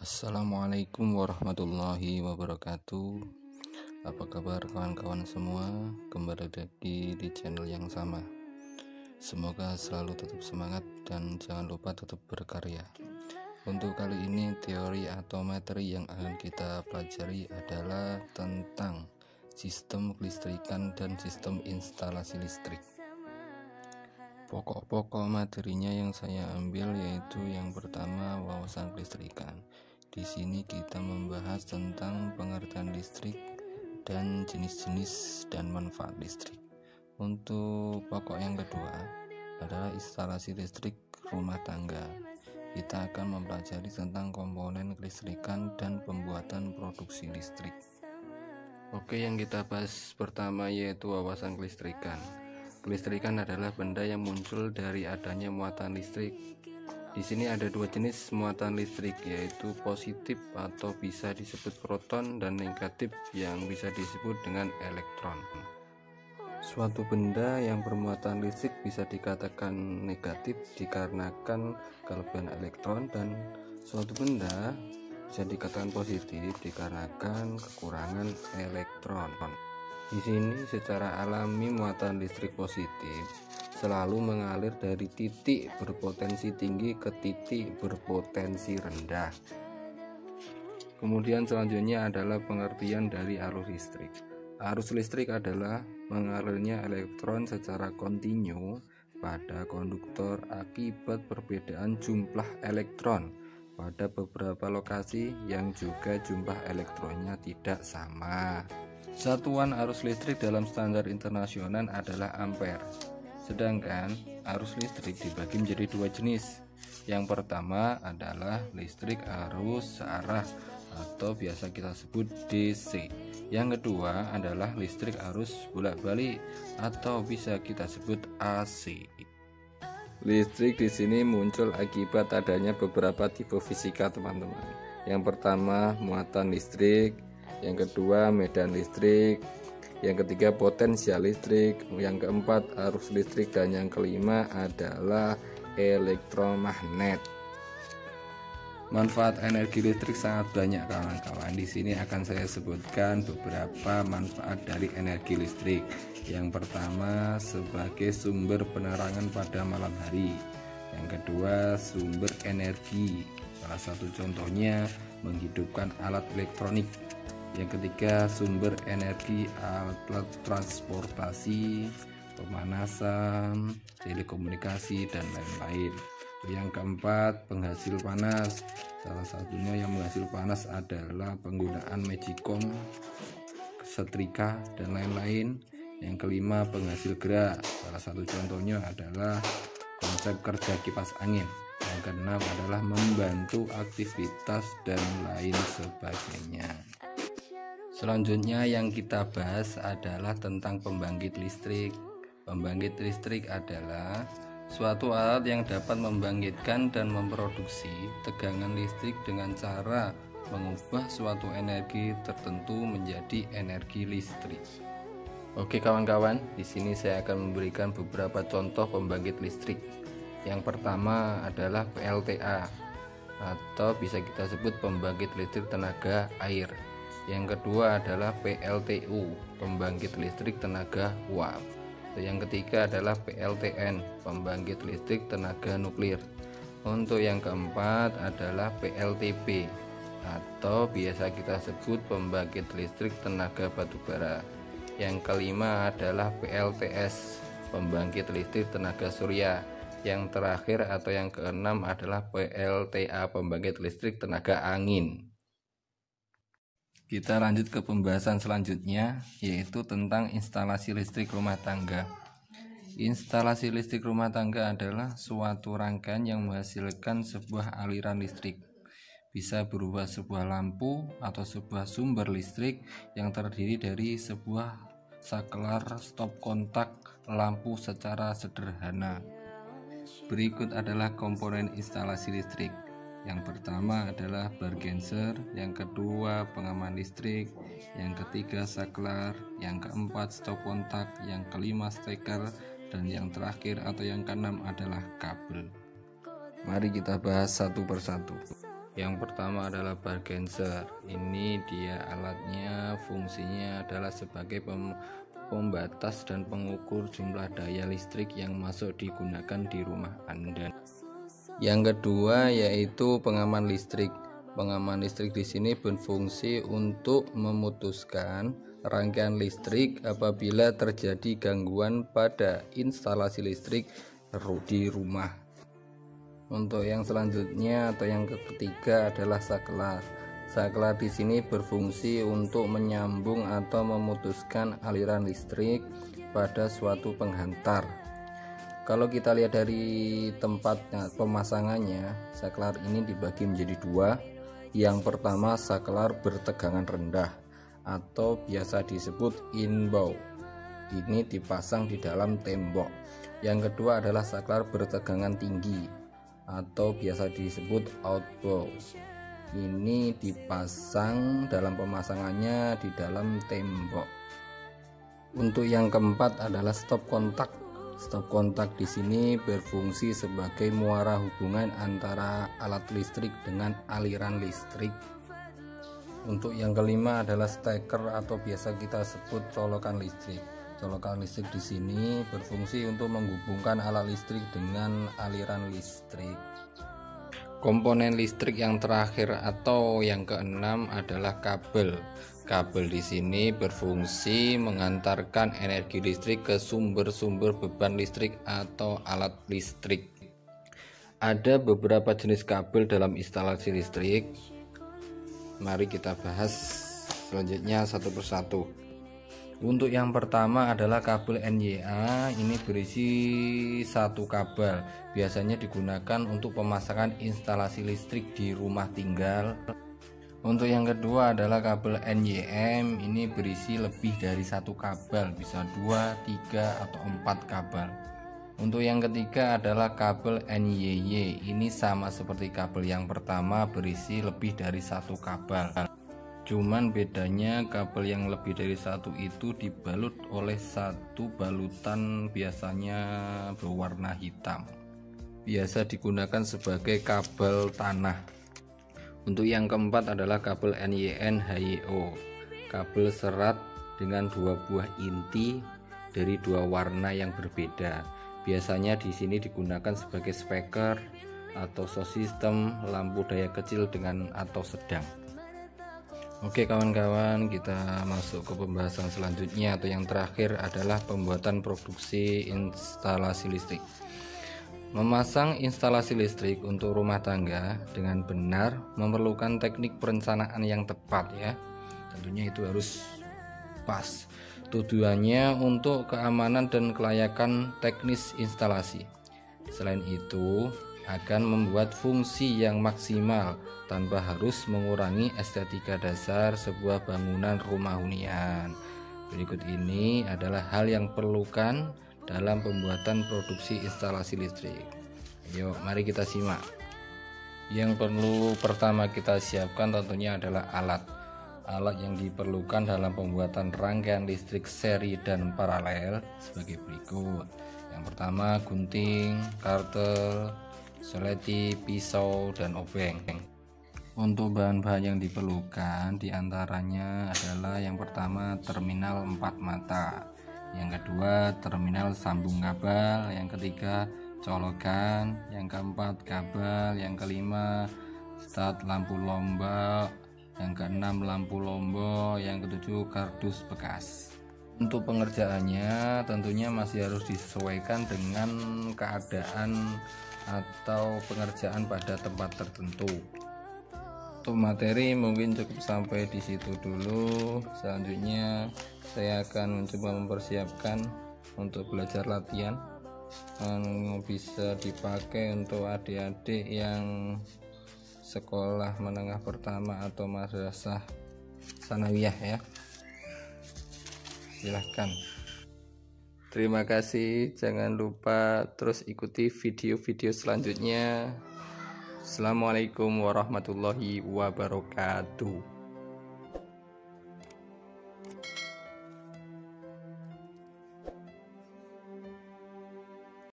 Assalamualaikum warahmatullahi wabarakatuh. Apa kabar kawan-kawan semua? Kembali lagi di channel yang sama. Semoga selalu tetap semangat dan jangan lupa tetap berkarya. Untuk kali ini teori atau materi yang akan kita pelajari adalah tentang sistem kelistrikan dan sistem instalasi listrik. Pokok-pokok materinya yang saya ambil yaitu yang pertama wawasan kelistrikan. Di sini kita membahas tentang pengertian listrik dan jenis-jenis dan manfaat listrik. Untuk pokok yang kedua adalah instalasi listrik rumah tangga. Kita akan mempelajari tentang komponen kelistrikan dan pembuatan produksi listrik. Oke, yang kita bahas pertama yaitu wawasan kelistrikan. Kelistrikan adalah benda yang muncul dari adanya muatan listrik. Di sini ada dua jenis muatan listrik, yaitu positif atau bisa disebut proton dan negatif yang bisa disebut dengan elektron. Suatu benda yang bermuatan listrik bisa dikatakan negatif dikarenakan kelebihan elektron, dan suatu benda bisa dikatakan positif dikarenakan kekurangan elektron. Di sini secara alami muatan listrik positif selalu mengalir dari titik berpotensi tinggi ke titik berpotensi rendah. Kemudian selanjutnya adalah pengertian dari arus listrik. Arus listrik adalah mengalirnya elektron secara kontinu pada konduktor akibat perbedaan jumlah elektron pada beberapa lokasi yang juga jumlah elektronnya tidak sama. Satuan arus listrik dalam standar internasional adalah ampere. Sedangkan arus listrik dibagi menjadi dua jenis. Yang pertama adalah listrik arus searah atau biasa kita sebut DC. Yang kedua adalah listrik arus bolak-balik atau bisa kita sebut AC. Listrik di sini muncul akibat adanya beberapa tipe fisika, teman-teman. Yang pertama muatan listrik, yang kedua medan listrik, yang ketiga potensial listrik, yang keempat arus listrik, dan yang kelima adalah elektromagnet. Manfaat energi listrik sangat banyak, kawan-kawan. Di sini akan saya sebutkan beberapa manfaat dari energi listrik. Yang pertama sebagai sumber penerangan pada malam hari. Yang kedua sumber energi. Salah satu contohnya menghidupkan alat elektronik. Yang ketiga sumber energi alat transportasi, pemanasan, telekomunikasi, dan lain-lain. Yang keempat penghasil panas. Salah satunya yang menghasil panas adalah penggunaan magicom, setrika, dan lain-lain. Yang kelima penghasil gerak. Salah satu contohnya adalah konsep kerja kipas angin. Yang keenam adalah membantu aktivitas dan lain sebagainya. Selanjutnya yang kita bahas adalah tentang pembangkit listrik. Pembangkit listrik adalah suatu alat yang dapat membangkitkan dan memproduksi tegangan listrik dengan cara mengubah suatu energi tertentu menjadi energi listrik. Oke kawan-kawan, di sini saya akan memberikan beberapa contoh pembangkit listrik. Yang pertama adalah PLTA atau bisa kita sebut pembangkit listrik tenaga air. Yang kedua adalah PLTU, pembangkit listrik tenaga uap. Yang ketiga adalah PLTN, pembangkit listrik tenaga nuklir. Untuk yang keempat adalah PLTB atau biasa kita sebut pembangkit listrik tenaga batubara. Yang kelima adalah PLTS, pembangkit listrik tenaga surya. Yang terakhir atau yang keenam adalah PLTA, pembangkit listrik tenaga angin. Kita lanjut ke pembahasan selanjutnya, yaitu tentang instalasi listrik rumah tangga. Instalasi listrik rumah tangga adalah suatu rangkaian yang menghasilkan sebuah aliran listrik. Bisa berupa sebuah lampu atau sebuah sumber listrik yang terdiri dari sebuah saklar stop kontak lampu secara sederhana. Berikut adalah komponen instalasi listrik. Yang pertama adalah bar genser, yang kedua pengaman listrik, yang ketiga saklar, yang keempat stop kontak, yang kelima steker, dan yang terakhir atau yang keenam adalah kabel. Mari kita bahas satu persatu. Yang pertama adalah bargenser. Ini dia alatnya, fungsinya adalah sebagai pembatas dan pengukur jumlah daya listrik yang masuk digunakan di rumah Anda. Yang kedua yaitu pengaman listrik. Pengaman listrik di sini berfungsi untuk memutuskan rangkaian listrik apabila terjadi gangguan pada instalasi listrik di rumah. Untuk yang selanjutnya atau yang ketiga adalah saklar. Saklar di sini berfungsi untuk menyambung atau memutuskan aliran listrik pada suatu penghantar. Kalau kita lihat dari tempatnya pemasangannya, saklar ini dibagi menjadi dua. Yang pertama saklar bertegangan rendah atau biasa disebut inbound. Ini dipasang di dalam tembok. Yang kedua adalah saklar bertegangan tinggi atau biasa disebut outbound. Ini dipasang dalam pemasangannya di dalam tembok. Untuk yang keempat adalah stop kontak. Stop kontak di sini berfungsi sebagai muara hubungan antara alat listrik dengan aliran listrik. Untuk yang kelima adalah steker atau biasa kita sebut colokan listrik. Colokan listrik di sini berfungsi untuk menghubungkan alat listrik dengan aliran listrik. Komponen listrik yang terakhir atau yang keenam adalah kabel. Kabel di sini berfungsi mengantarkan energi listrik ke sumber-sumber beban listrik atau alat listrik. Ada beberapa jenis kabel dalam instalasi listrik. Mari kita bahas selanjutnya satu persatu. Untuk yang pertama adalah kabel NYA. Ini berisi satu kabel. Biasanya digunakan untuk pemasangan instalasi listrik di rumah tinggal. Untuk yang kedua adalah kabel NYM. Ini berisi lebih dari satu kabel, bisa 2, 3, atau 4 kabel. Untuk yang ketiga adalah kabel NYY. Ini sama seperti kabel yang pertama, berisi lebih dari satu kabel. Cuman bedanya kabel yang lebih dari satu itu dibalut oleh satu balutan biasanya berwarna hitam. Biasa digunakan sebagai kabel tanah. Untuk yang keempat adalah kabel NYN HYO. Kabel serat dengan dua buah inti dari dua warna yang berbeda. Biasanya di sini digunakan sebagai speaker atau sound system, lampu daya kecil dengan atau sedang. Oke kawan-kawan, kita masuk ke pembahasan selanjutnya atau yang terakhir adalah pembuatan produksi instalasi listrik. Memasang instalasi listrik untuk rumah tangga dengan benar memerlukan teknik perencanaan yang tepat ya. Tentunya itu harus pas. Tujuannya untuk keamanan dan kelayakan teknis instalasi. Selain itu, akan membuat fungsi yang maksimal tanpa harus mengurangi estetika dasar sebuah bangunan rumah hunian. Berikut ini adalah hal yang perlukan dalam pembuatan produksi instalasi listrik. Yuk, mari kita simak. Yang perlu pertama kita siapkan tentunya adalah alat. Alat yang diperlukan dalam pembuatan rangkaian listrik seri dan paralel sebagai berikut. Yang pertama gunting, kartel, seleti, pisau, dan obeng. Untuk bahan-bahan yang diperlukan diantaranya adalah yang pertama terminal 4 mata, yang kedua terminal sambung kabel, yang ketiga colokan, yang keempat kabel, yang kelima start lampu lombok, yang keenam lampu lombok, yang ketujuh kardus bekas. Untuk pengerjaannya tentunya masih harus disesuaikan dengan keadaan atau pengerjaan pada tempat tertentu. Untuk materi mungkin cukup sampai di situ dulu. Selanjutnya saya akan mencoba mempersiapkan untuk belajar latihan yang bisa dipakai untuk adik-adik yang sekolah menengah pertama atau madrasah sanawiyah ya. Silahkan. Terima kasih, jangan lupa terus ikuti video-video selanjutnya. Assalamualaikum warahmatullahi wabarakatuh.